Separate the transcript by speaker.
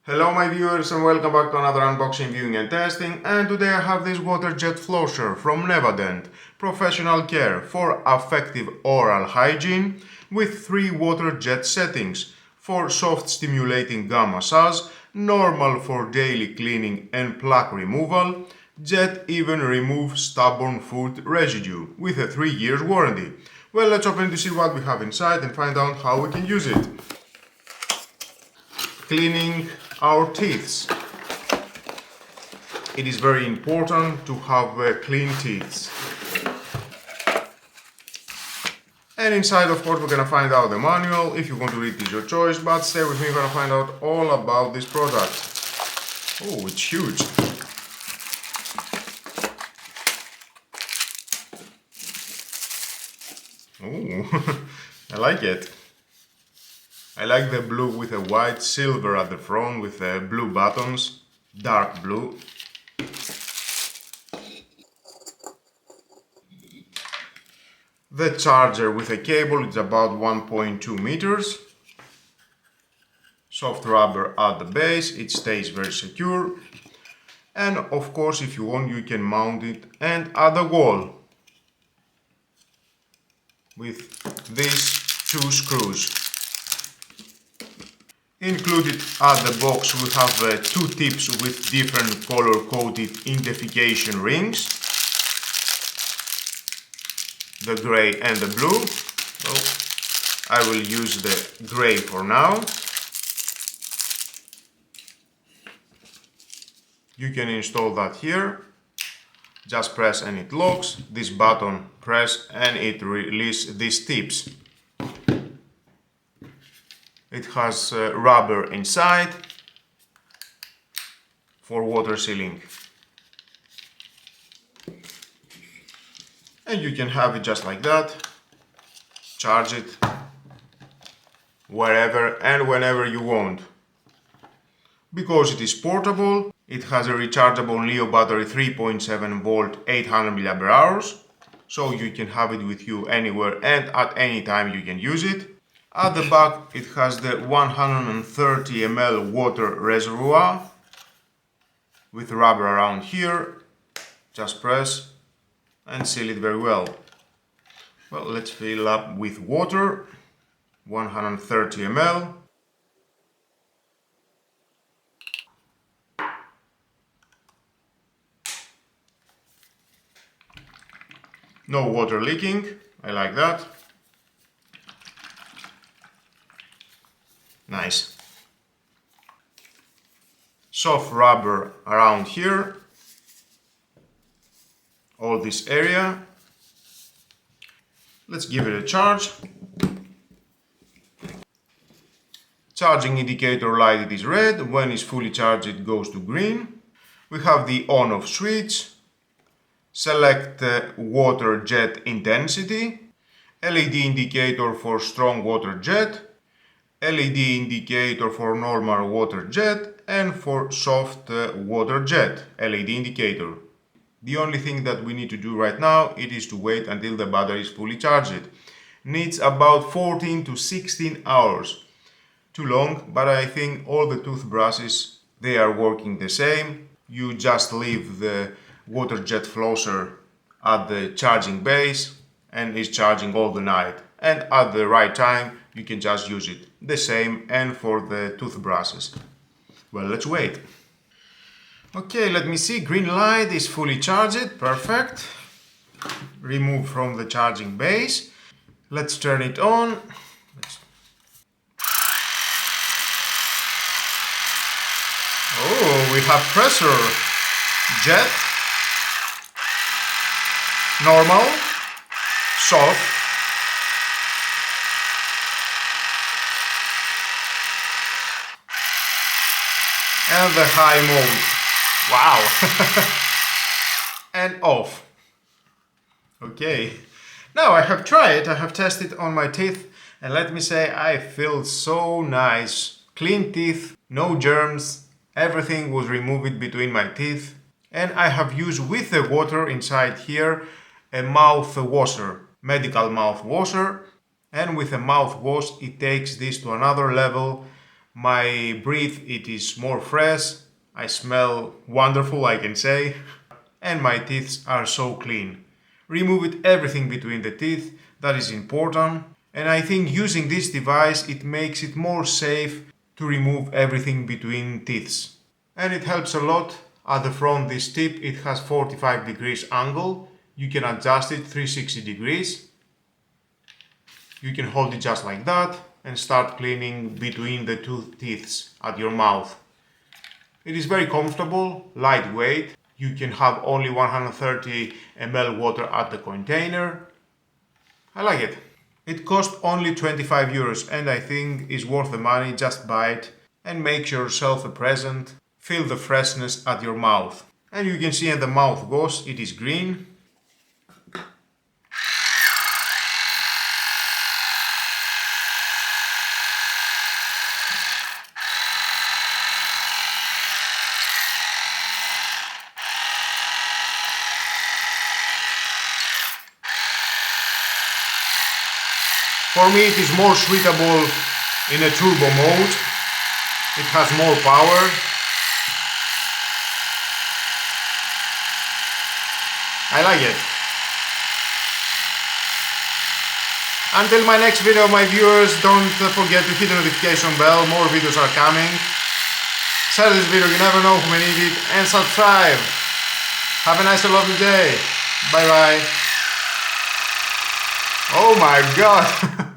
Speaker 1: Hello my viewers and welcome back to another unboxing, viewing and testing, and today I have this water jet Flosser from Nevadent, professional care for effective oral hygiene with 3 water jet settings for soft stimulating gum massage, normal for daily cleaning and plaque removal, jet even remove stubborn food residue with a 3 years warranty. Well, let's open to see what we have inside and find out how we can use it. Cleaning our teeth. It is very important to have clean teeth. And inside, of course, we're gonna find out the manual. If you want to read, it's your choice, but stay with me, we're gonna find out all about this product. Oh, it's huge. Oh, I like it. I like the blue with a white silver at the front with the blue buttons, dark blue. The charger with a cable is about 1.2 meters. Soft rubber at the base, it stays very secure. And of course, if you want, you can mount it and at the wall with these 2 screws. Included at the box we have 2 tips with different color-coded identification rings, the gray and the blue. So I will use the gray for now. You can install that here. Just press and it locks. This button, press and it releases these tips. It has rubber inside for water sealing. And you can have it just like that. Charge it wherever and whenever you want. Because it is portable, it has a rechargeable Leo battery 3.7 volt 800 mAh. So you can have it with you anywhere and at any time you can use it. At the back it has the 130 ml water reservoir with rubber around here. Just press and seal it very well. Well, let's fill up with water, 130 ml. No water leaking, I like that. Nice. Soft rubber around here, all this area. Let's give it a charge. Charging indicator light, it is red. When it's fully charged it goes to green. We have the on-off switch. Select water jet intensity. LED indicator for strong water jet. LED indicator for normal water jet and for soft water jet LED indicator. The only thing that we need to do right now it is to wait until the battery is fully charged. Needs about 14 to 16 hours. Too long, but I think all the toothbrushes they are working the same. You just leave the water jet Flosser at the charging base and it's charging all the night. And at the right time you can just use it. The same and for the toothbrushes. Well, let's wait. Okay, let me see. Green light is fully charged. Perfect. Remove from the charging base. Let's turn it on. Oh, we have pressure. Jet. Normal. Soft. And the high mode. Wow. And off. Okay. Now I have tried, I have tested on my teeth and let me say I feel so nice. Clean teeth, no germs, everything was removed between my teeth. And I have used with the water inside here a mouth washer, medical mouth washer. And with a mouthwash it takes this to another level My breath, it is more fresh. I smell wonderful, I can say. And my teeth are so clean. Remove everything between the teeth, that is important. And I think using this device, it makes it more safe to remove everything between teeth. And it helps a lot. At the front, this tip, it has 45 degrees angle. You can adjust it 360 degrees. You can hold it just like that and start cleaning between the two teeth at your mouth. It is very comfortable, lightweight. You can have only 130 ml water at the container. I like it. It costs only 25 euros and I think is worth the money. Just buy it and make yourself a present. Feel the freshness at your mouth. And you can see in the mouthwash, it is green. For me it is more suitable in a turbo mode. It has more power. I like it. Until my next video, my viewers, don't forget to hit the notification bell. More videos are coming. Share this video, you never know who may need it, and subscribe. Have a nice and lovely day. Bye bye. Oh my god.